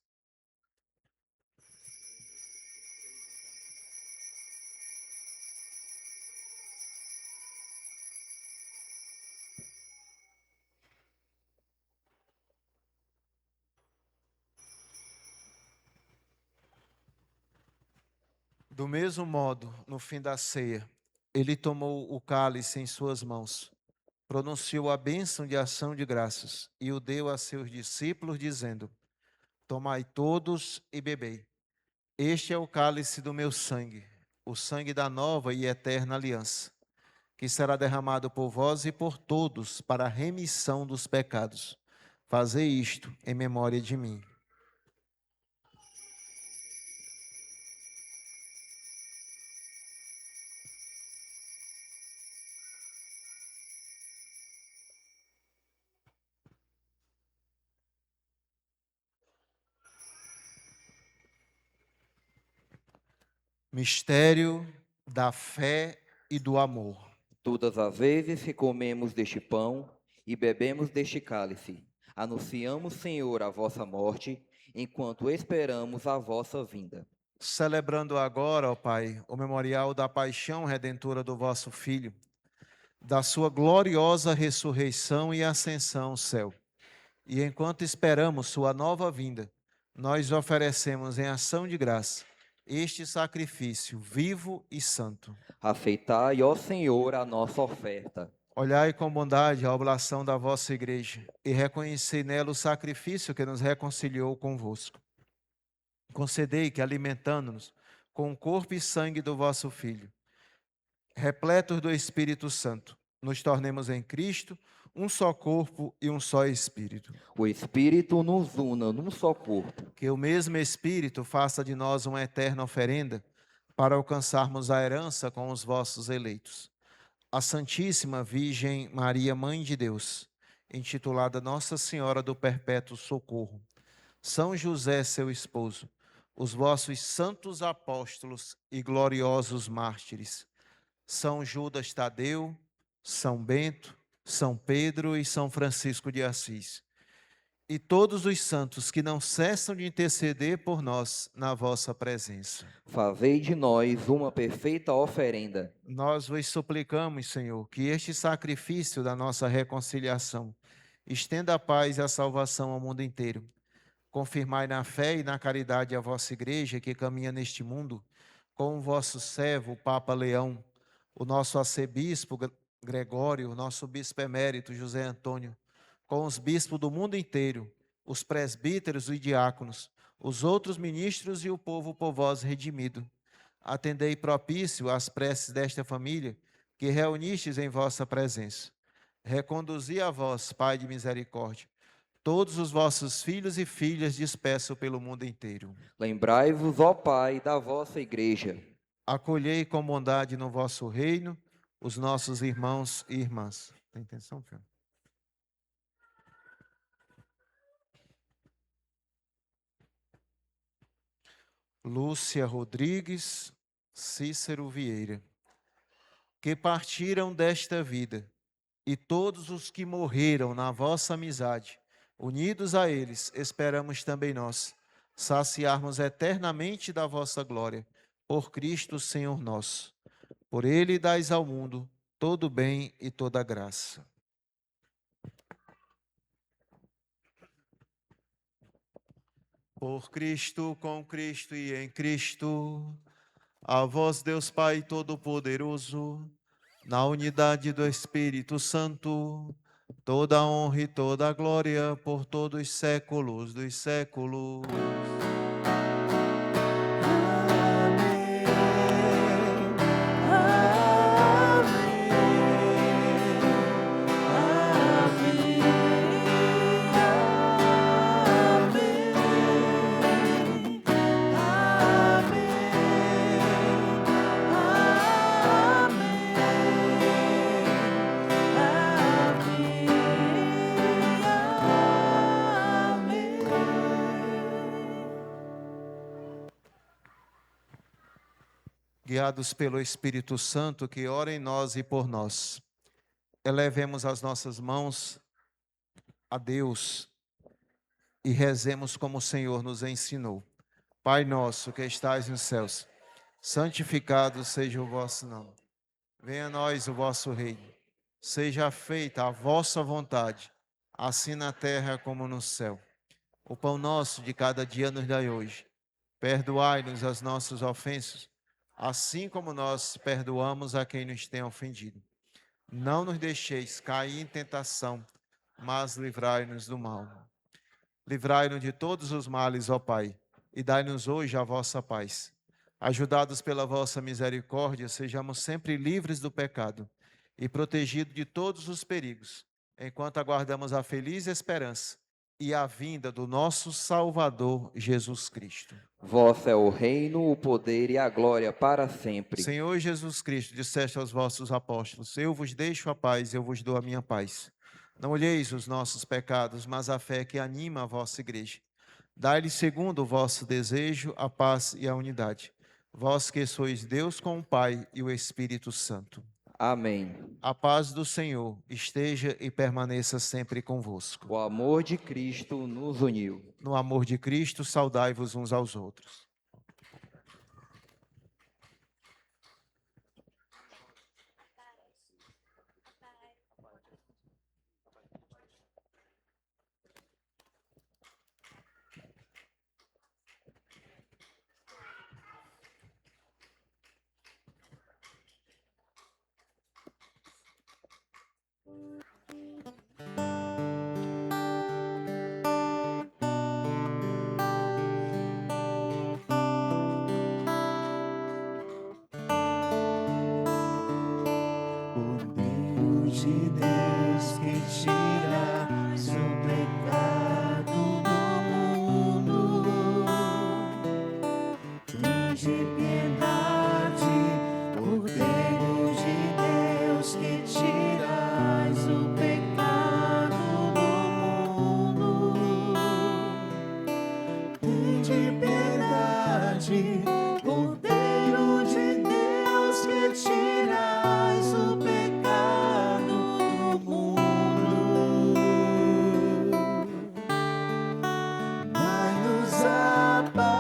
Do mesmo modo, no fim da ceia, ele tomou o cálice em suas mãos, pronunciou a bênção de ação de graças e o deu a seus discípulos, dizendo: tomai todos e bebei. Este é o cálice do meu sangue, o sangue da nova e eterna aliança, que será derramado por vós e por todos para a remissão dos pecados. Fazei isto em memória de mim. Mistério da fé e do amor. Todas as vezes que comemos deste pão e bebemos deste cálice, anunciamos, Senhor, a vossa morte, enquanto esperamos a vossa vinda. Celebrando agora, ó Pai, o memorial da paixão redentora do vosso Filho, da sua gloriosa ressurreição e ascensão ao céu. E enquanto esperamos sua nova vinda, nós oferecemos em ação de graça este sacrifício vivo e santo. Aceitai, ó Senhor, a nossa oferta. Olhai com bondade a oblação da vossa igreja e reconhecei nela o sacrifício que nos reconciliou convosco. Concedei que, alimentando-nos com o corpo e sangue do vosso Filho, repletos do Espírito Santo, nos tornemos em Cristo um só corpo e um só Espírito. O Espírito nos una num só corpo. Que o mesmo Espírito faça de nós uma eterna oferenda para alcançarmos a herança com os vossos eleitos. A Santíssima Virgem Maria, Mãe de Deus, intitulada Nossa Senhora do Perpétuo Socorro, São José, seu esposo, os vossos santos apóstolos e gloriosos mártires, São Judas Tadeu, São Bento, São Pedro e São Francisco de Assis, e todos os santos que não cessam de interceder por nós na vossa presença. Fazei de nós uma perfeita oferenda. Nós vos suplicamos, Senhor, que este sacrifício da nossa reconciliação estenda a paz e a salvação ao mundo inteiro. Confirmai na fé e na caridade a vossa igreja que caminha neste mundo, com o vosso servo, o Papa Leão, o nosso arcebispo Gregório, o nosso bispo emérito José Antônio, com os bispos do mundo inteiro, os presbíteros e diáconos, os outros ministros e o povo por vós redimido. Atendei propício às preces desta família que reunistes em vossa presença. Reconduzi a vós, Pai de misericórdia, todos os vossos filhos e filhas dispersos pelo mundo inteiro. Lembrai-vos, ó Pai, da vossa igreja. Acolhei com bondade no vosso reino os nossos irmãos e irmãs. Tem intenção, filho? Lúcia Rodrigues, Cícero Vieira, que partiram desta vida, e todos os que morreram na vossa amizade, unidos a eles, esperamos também nós, saciarmos eternamente da vossa glória, por Cristo Senhor nosso. Por ele dais ao mundo todo bem e toda graça. Por Cristo, com Cristo e em Cristo, a vós, Deus Pai Todo-Poderoso, na unidade do Espírito Santo, toda a honra e toda a glória por todos os séculos dos séculos. Guiados pelo Espírito Santo, que ora em nós e por nós, elevemos as nossas mãos a Deus e rezemos como o Senhor nos ensinou. Pai nosso que estais nos céus, santificado seja o vosso nome. Venha a nós o vosso reino. Seja feita a vossa vontade, assim na terra como no céu. O pão nosso de cada dia nos dai hoje. Perdoai-nos as nossas ofensas, assim como nós perdoamos a quem nos tem ofendido. Não nos deixeis cair em tentação, mas livrai-nos do mal. Livrai-nos de todos os males, ó Pai, e dai-nos hoje a vossa paz. Ajudados pela vossa misericórdia, sejamos sempre livres do pecado e protegidos de todos os perigos, enquanto aguardamos a feliz esperança e a vinda do nosso Salvador Jesus Cristo. Vosso é o reino, o poder e a glória para sempre. Senhor Jesus Cristo, disseste aos vossos apóstolos: eu vos deixo a paz, eu vos dou a minha paz. Não olheis os nossos pecados, mas a fé que anima a vossa igreja. Dai-lhe segundo o vosso desejo a paz e a unidade. vós que sois Deus com o Pai e o Espírito Santo. Amém. A paz do Senhor esteja e permaneça sempre convosco. O amor de Cristo nos uniu. No amor de Cristo, saudai-vos uns aos outros. Cordeiro de Deus que tiras o pecado do mundo, tende piedade. Cordeiro de Deus que tiras o pecado do mundo, tende piedade. Cordeiro de Deus que tiras o pecado do mundo, dai-nos a paz,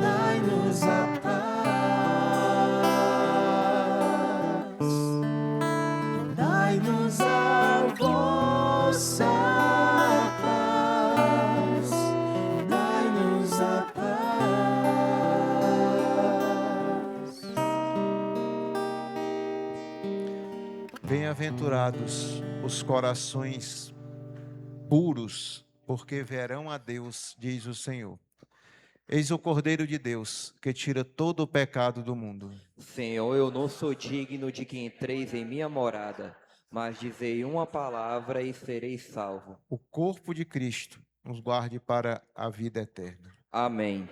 dai-nos a paz, dai-nos a vossa paz, dai-nos a paz. Bem-aventurados os corações puros, porque verão a Deus, diz o Senhor. Eis o Cordeiro de Deus, que tira todo o pecado do mundo. Senhor, eu não sou digno de que entreis em minha morada, mas dizei uma palavra e serei salvo. O corpo de Cristo nos guarde para a vida eterna. Amém.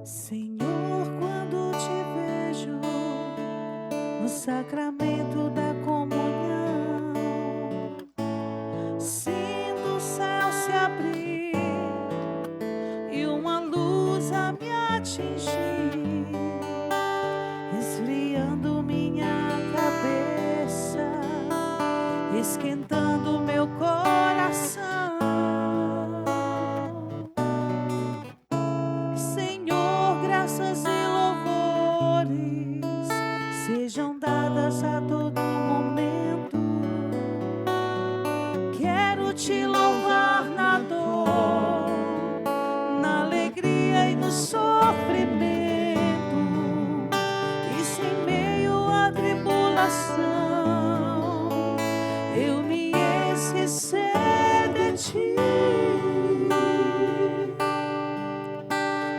Senhor, quando te vejo no sacramento da comunhão, sinto o céu se abrir e uma luz a me atingir, esfriando minha cabeça, esquentando meu coração. Senhor, graças e louvores sejam dadas a todo momento. Quero te louvar na dor, na alegria e no sofrimento, e se em meio à tribulação eu me esquecer de ti.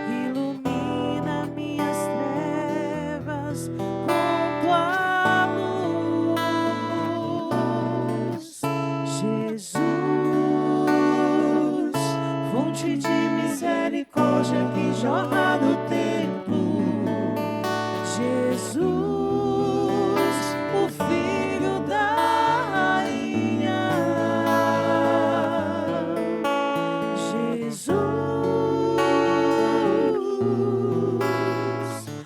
Ilumina minhas trevas com tua luz, Jesus, fonte de misericórdia que jorra do templo, Jesus, o Filho da Rainha, Jesus,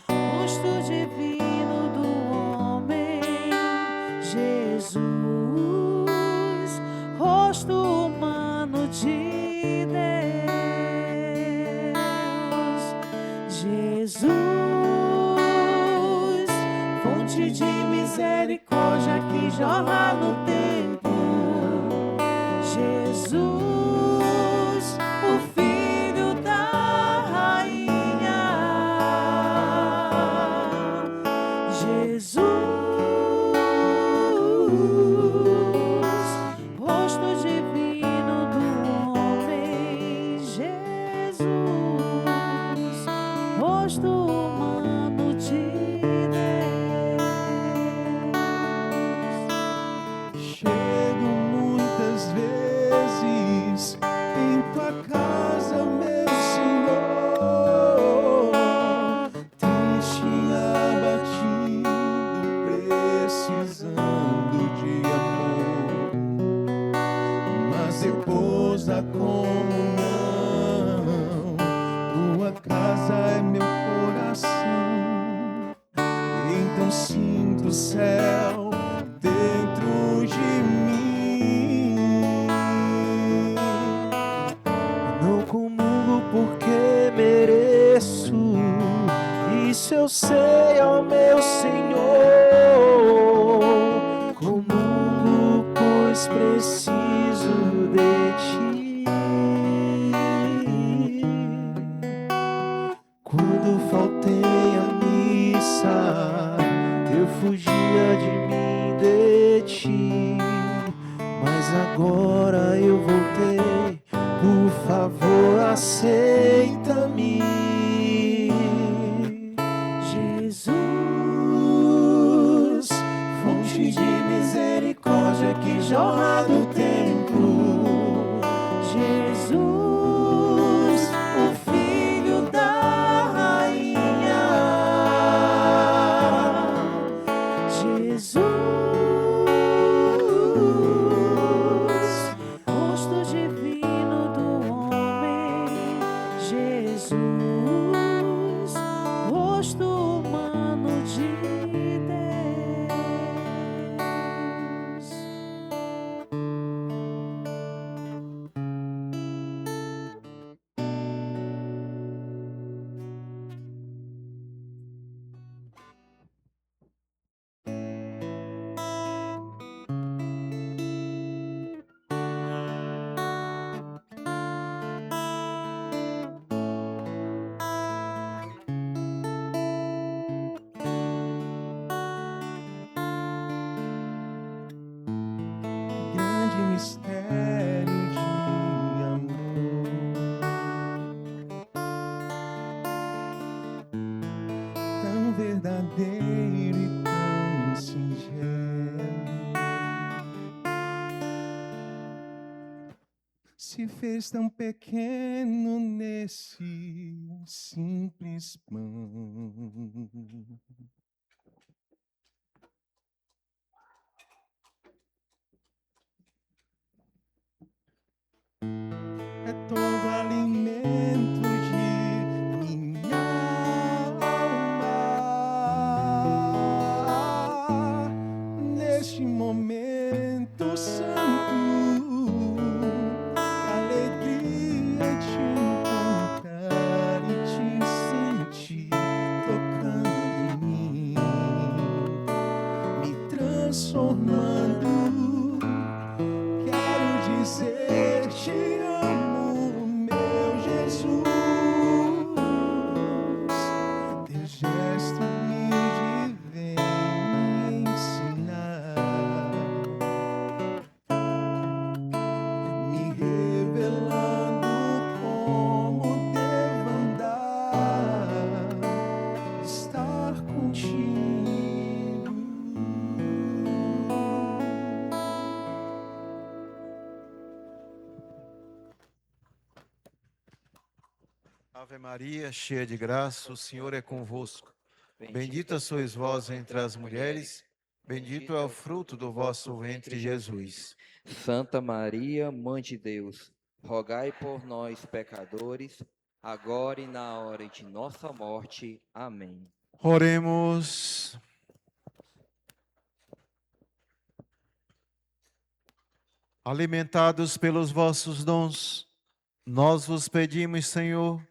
rosto divino do homem, Jesus, rosto humano de Deus, fonte de misericórdia que jorra no templo. Jesus, o Filho da Rainha. Jesus, rosto divino do homem. Jesus, rosto humano de Deus. Chego muitas vezes em tua casa, meu Senhor, triste, abatido, precisando de amor. Mas depois da comunhão, tua casa é meu coração. Então sinto o céu dentro de mim. Não comungo porque mereço, isso eu sei, ó meu Senhor. Comungo pois preciso de ti. Quando faltei à missa, eu fugia de mim, de ti, mas agora eu voltei, por favor aceita-me. Jesus, fonte de misericórdia que jorra do templo. Jesus, o Filho da Rainha. Jesus, rosto divino do homem. Jesus, rosto humano de Deus. Grande mistério de amor, tão verdadeiro e tão singelo, se fez tão pequeno nesse simples pão. É todo alimento de minha alma. Neste momento santo, alegria de encontrar e te sentir tocando em mim, me transformando. Quero dizer te amo, meu Jesus. Teu gesto humilde vem me ensinar, me revelando como devo andar, estar contigo. Ave Maria, cheia de graça, o Senhor é convosco. Bendita sois vós entre as mulheres, bendito é o fruto do vosso ventre, Jesus. Santa Maria, Mãe de Deus, rogai por nós, pecadores, agora e na hora de nossa morte. Amém. Oremos. Alimentados pelos vossos dons, nós vos pedimos, Senhor,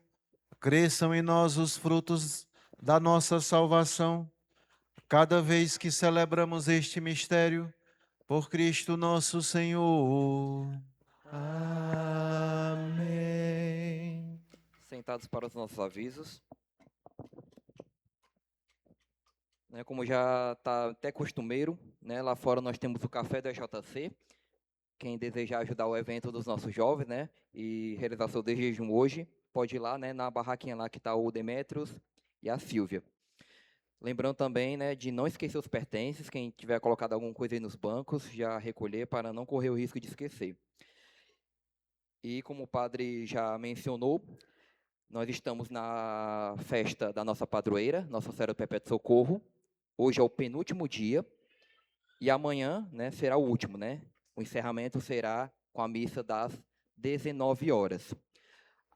cresçam em nós os frutos da nossa salvação, cada vez que celebramos este mistério, por Cristo nosso Senhor. Amém. Sentados para os nossos avisos. Né, como já está até costumeiro, né, lá fora nós temos o café do EJC. Quem desejar ajudar o evento dos nossos jovens, né, e realizar seu jejum hoje, pode ir lá, né, na barraquinha lá que está o Demetrios e a Silvia. Lembrando também, né, de não esquecer os pertences, quem tiver colocado alguma coisa aí nos bancos, já recolher para não correr o risco de esquecer. E como o padre já mencionou, nós estamos na festa da nossa padroeira, Nossa Senhora do Perpétuo Socorro. Hoje é o penúltimo dia e amanhã, né, será o último, né? O encerramento será com a missa das 19 horas.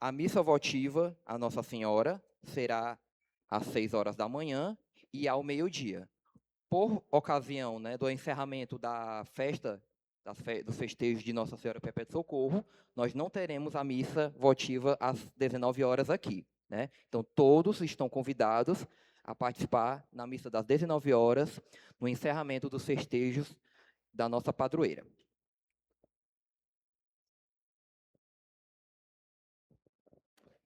A missa votiva a Nossa Senhora será às 6 horas da manhã e ao meio-dia. Por ocasião, né, do encerramento da festa, dos festejos de Nossa Senhora do Perpétuo Socorro, nós não teremos a missa votiva às 19 horas aqui, né? Então, todos estão convidados a participar na missa das 19 horas, no encerramento dos festejos da nossa padroeira.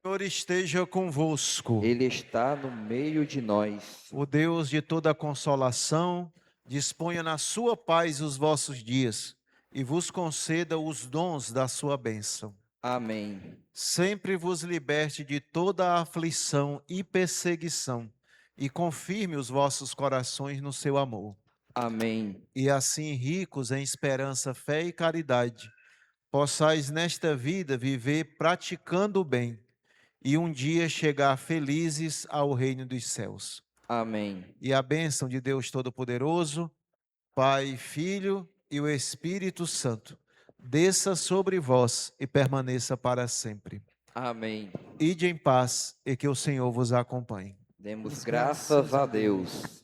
O Senhor esteja convosco. Ele está no meio de nós. O Deus de toda consolação, disponha na sua paz os vossos dias e vos conceda os dons da sua bênção. Amém. Sempre vos liberte de toda a aflição e perseguição e confirme os vossos corações no seu amor. Amém. E assim, ricos em esperança, fé e caridade, possais nesta vida viver praticando o bem e um dia chegar felizes ao reino dos céus. Amém. E a bênção de Deus Todo-Poderoso, Pai, Filho e o Espírito Santo, desça sobre vós e permaneça para sempre. Amém. Ide em paz e que o Senhor vos acompanhe. Demos graças a Deus.